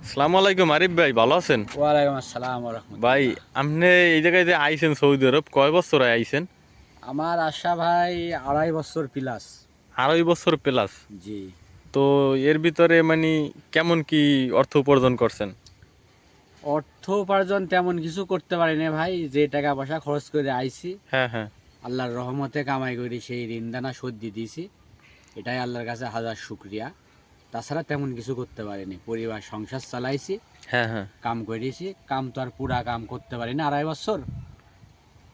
আসসালামু আলাইকুম আরিফ ভাই, ভালো আছেন? ওয়ালাইকুম আসসালাম ভাই, রহমতুল্লাহ। আপনি এই জায়গায় যে আইছেন সৌদি আরব, কয় বছর আইছেন? আমার আশা ভাই 2.5 বছর প্লাস। 2.5 বছর প্লাস। জি। তো এর ভিতরে মানে কেমন কি অর্থ উপার্জন করছেন? অর্থ উপার্জন তেমন কিছু করতে পারি না ভাই, যে টাকা পয়সা খরচ করে আইছি হ্যাঁ হ্যাঁ। আল্লাহর রহমতে কামাই করি, সেই ঋণদানা শোধ দিয়ে দিয়েছি। এটাই আল্লাহর কাছে হাজার শুক্রিয়া। তাছাড়া তেমন কিছু করতে পারিনি, পরিবার সংসার চালাইছি, হ্যাঁ হ্যাঁ। কাম করেছি। কাম তো আর পুরা কাম করতে পারি না 2.5 বছর।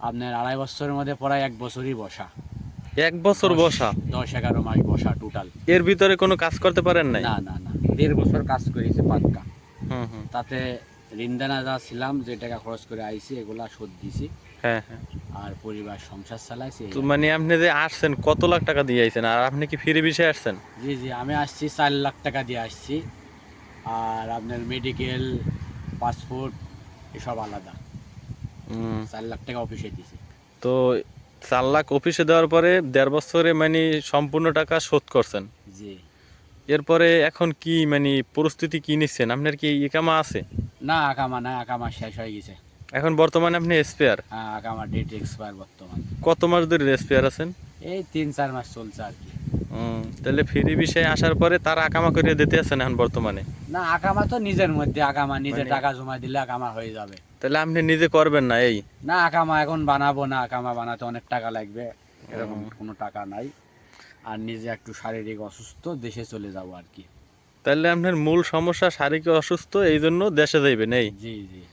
আপনার 2.5 বছরের মধ্যে প্রায় 1 বছরই বসা। 1 বছর দশ বসা? 10-11 মাস বসা টোটাল। এর ভিতরে কোনো কাজ করতে পারেন নাই? না না না, 1.5 বছর কাজ করেছি পাক্কা। হুম হুম। তাতে ঋণদানা যা ছিলাম, যে টাকা খরচ করে আইছি এগুলা শোধ দিছি। হ্যাঁ হ্যাঁ। আর পরিবার সংসার চালাইছি এই তো আর মানে কি। আপনি যে আসছেন কত লাখ টাকা দিয়ে আইছেন, আর আপনি কি ফ্রি বিষয়ে আসছেন? জি জি, আমি আসছি 4 লাখ টাকা দিয়ে আসছি। আর আপনার মেডিকেল, পাসপোর্ট এসব আলাদা। হুম। 4 লাখ টাকা অফিসে দিছি। তো 4 লাখ অফিসে দেওয়ার পরে 1.5 বছরে মানে সম্পূর্ণ টাকা শোধ করছেন। জি। এরপরে এখন কি মানে পরিস্থিতি কি নিচ্ছেন? আপনার কি ইকামা আছে? না, আকামা না, আকামা শেষ হয়ে গেছে। এখন বর্তমানে আপনি স্পেয়ার? হ্যাঁ, আকামা ডেট এক্সপায়ার বর্তমান। কত মাস ধরে স্পেয়ার আছেন? এই 3-4 মাস চলছে আর কি। তাহলে ফ্রি বিষয়ে আসার পরে তারা আকামা করে দিতে আছেন এখন বর্তমানে? না, আকামা তো নিজের মধ্যে, আকামা নিজে মানে টাকা জমা দিলে আকামা হয়ে যাবে। তাহলে আপনি নিজে করবেন না এই? না, আকামা এখন বানাবো না, আকামা বানাতে অনেক টাকা লাগবে। এরকম উম, কোনো টাকা নাই। আর নিজে একটু শারীরিক অসুস্থ, দেশে চলে যাব আর কি। তাহলে আপনার মূল সমস্যা শারীরিক অসুস্থ, এই জন্য দেশে যাইবেন এই? জি জি।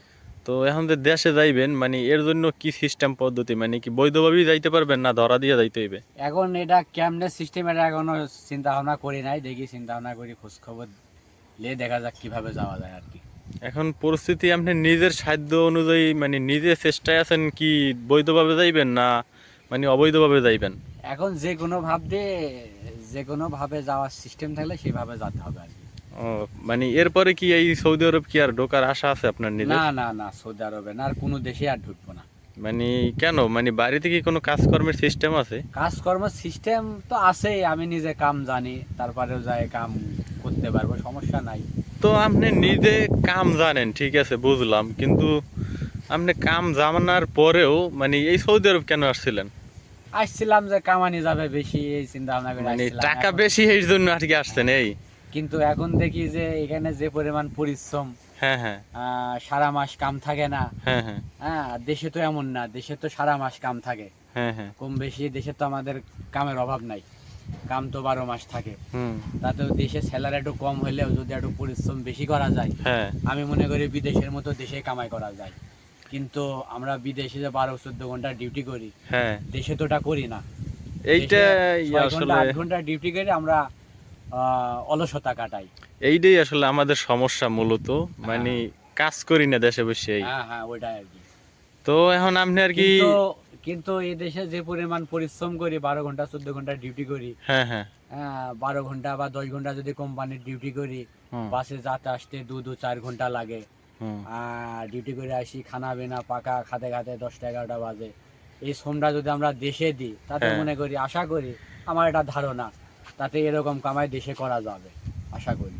তো এখন যে দেশে যাইবেন মানে এর জন্য কি সিস্টেম পদ্ধতি, মানে কি বৈধভাবেই যাইতে পারবেন না ধরা দিয়ে যাইতে হইবে? এখন এটা কেমনে সিস্টেম, এটা এখনো চিন্তা ভাবনা করি নাই। দেখি, চিন্তা ভাবনা করি, খোঁজ খবর নিয়ে দেখা যাক কিভাবে যাওয়া যায় আর কি। এখন পরিস্থিতি আপনি নিজের সাধ্য অনুযায়ী মানে নিজে চেষ্টায় আছেন কি বৈধভাবে যাইবেন না মানে অবৈধভাবে যাইবেন? এখন যে কোনো ভাবে যাওয়ার সিস্টেম থাকলে সেভাবে যেতে হবে আর কি। ও, মানে এরপরে কি এই সৌদি আরব কি আর ঢোকার আশা আছে আপনার নিজের? না না না, সৌদি আরবে না, আর কোনো দেশে আর ঢুকবো না। মানে কেন, মানে বাড়িতে কি কোনো কাজকর্মের সিস্টেম আছে? কাজকর্ম সিস্টেম তো আছেই, আমি নিজে কাম জানি, তারপরেও যাই কাম করতে পারবো, সমস্যা নাই। তো আপনি নিজে কাম জানেন ঠিক আছে বুঝলাম, কিন্তু আপনি কাম জানার পরেও মানে এই সৌদি আরব কেন আসছিলেন? আসছিলাম যে কামানি যাবে বেশি, এই চিন্তা ভাবনা করে মানে আসছিলাম। টাকা এখন বেশি এই জন্য আর কি আসছেন হ্যাঁ, এই? কিন্তু এখন দেখি যে এখানে যে পরিমাণ পরিশ্রম, হ্যাঁ হ্যাঁ। সারা মাস কাম থাকে না। হ্যাঁ হ্যাঁ। হ্যাঁ, দেশে তো এমন না, দেশে তো সারা মাস কাম থাকে। হ্যাঁ হ্যাঁ। কম বেশি দেশে তো আমাদের কামের অভাব নাই, কাম তো 12 মাস থাকে। হুম। তাতেও দেশে স্যালারি একটু কম হলেও যদি একটু পরিশ্রম বেশি করা যায়, হ্যাঁ আমি মনে করি বিদেশের মতো দেশে কামাই করা যায়। কিন্তু আমরা বিদেশে যে 12-14 ঘন্টা ডিউটি করি, হ্যাঁ। দেশে তো ওটা করি না। এইটা দেশে 6 ঘন্টা আসলে 8 ঘন্টা ডিউটি করে আমরা অলসতা কাটাই। এইটাই আসলে আমাদের সমস্যা মূলত, মানে হ্যাঁ কাজ করি না দেশে বসেই। হ্যাঁ হ্যাঁ, ওইটাই আর কি। তো এখন আপনি আর কি? কিন্তু কিন্তু এই দেশে যে পরিমাণ পরিশ্রম করি, 12 ঘন্টা 14 ঘন্টা ডিউটি করি। হ্যাঁ হ্যাঁ। হ্যাঁ, 12 ঘন্টা বা 10 ঘন্টা যদি কোম্পানির ডিউটি করি, হুম বাসে যেতে আসতে 2-4 ঘন্টা লাগে। হুম। ডিউটি করে আসি, খানা বিনা পাকা খাতে খাতে 10টা 11টা বাজে। এই শ্রমটা যদি আমরা দেশে দিই, তাতে হ্যাঁ। মনে করি, আশা করি, আমার এটা ধারণা, তাতে এরকম কামাই দেশে করা যাবে, আশা করি।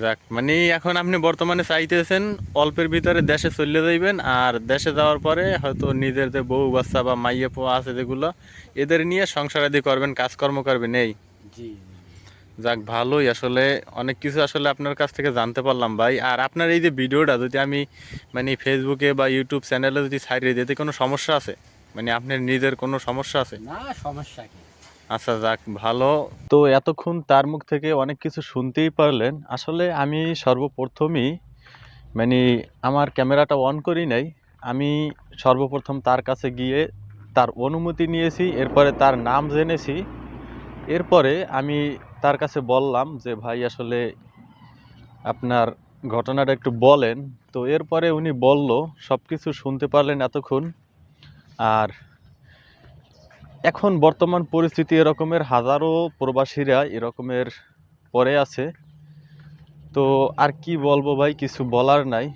যাক, মানে এখন আপনি বর্তমানে চাইতেছেন অল্পের ভিতরে দেশে চলে যাইবেন, আর দেশে যাওয়ার পরে হয়তো নিজের যে বউ বাচ্চা বা মাইয়ে পোয়া আছে যেগুলো, এদের নিয়ে সংসার আদি করবেন, কাজকর্ম করবেন এই? জি জি যাক, ভালোই আসলে, অনেক কিছু আসলে আপনার কাছ থেকে জানতে পারলাম ভাই। আর আপনার এই যে ভিডিওটা যদি আমি মানে ফেসবুকে বা ইউটিউব চ্যানেলে যদি ছাড়িয়ে দিতে কোনো সমস্যা আছে? মানে আপনার নিজের কোনো সমস্যা আছে? না, সমস্যা কি। আচ্ছা, যাক ভালো। তো এতক্ষণ তার মুখ থেকে অনেক কিছু শুনতেই পারলেন। আসলে আমি সর্বপ্রথমই মানে আমার ক্যামেরাটা অন করি নাই। আমি সর্বপ্রথম তার কাছে গিয়ে তার অনুমতি নিয়েছি, এরপরে তার নাম জেনেছি। এরপরে আমি তার কাছে বললাম যে ভাই আসলে আপনার ঘটনাটা একটু বলেন। তো এরপরে উনি বলল, সব কিছু শুনতে পারলেন এতক্ষণ। আর এখন বর্তমান পরিস্থিতি এরকমের, হাজারো প্রবাসীরা এরকমের পড়ে আছে। তো আর কি বলবো ভাই, কিছু বলার নাই।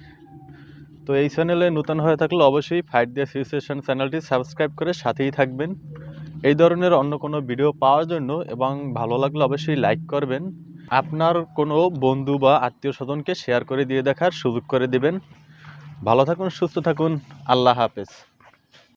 তো এই চ্যানেলে নতুন হয়ে থাকলে অবশ্যই ফাইট দ্য সিচুয়েশন চ্যানেলটি সাবস্ক্রাইব করে সাথেই থাকবেন এই ধরনের অন্য কোনো ভিডিও পাওয়ার জন্য, এবং ভালো লাগলে অবশ্যই লাইক করবেন। আপনার কোনো বন্ধু বা আত্মীয় স্বজনকে শেয়ার করে দিয়ে দেখার সুযোগ করে দিবেন। ভালো থাকুন, সুস্থ থাকুন, আল্লাহ হাফেজ।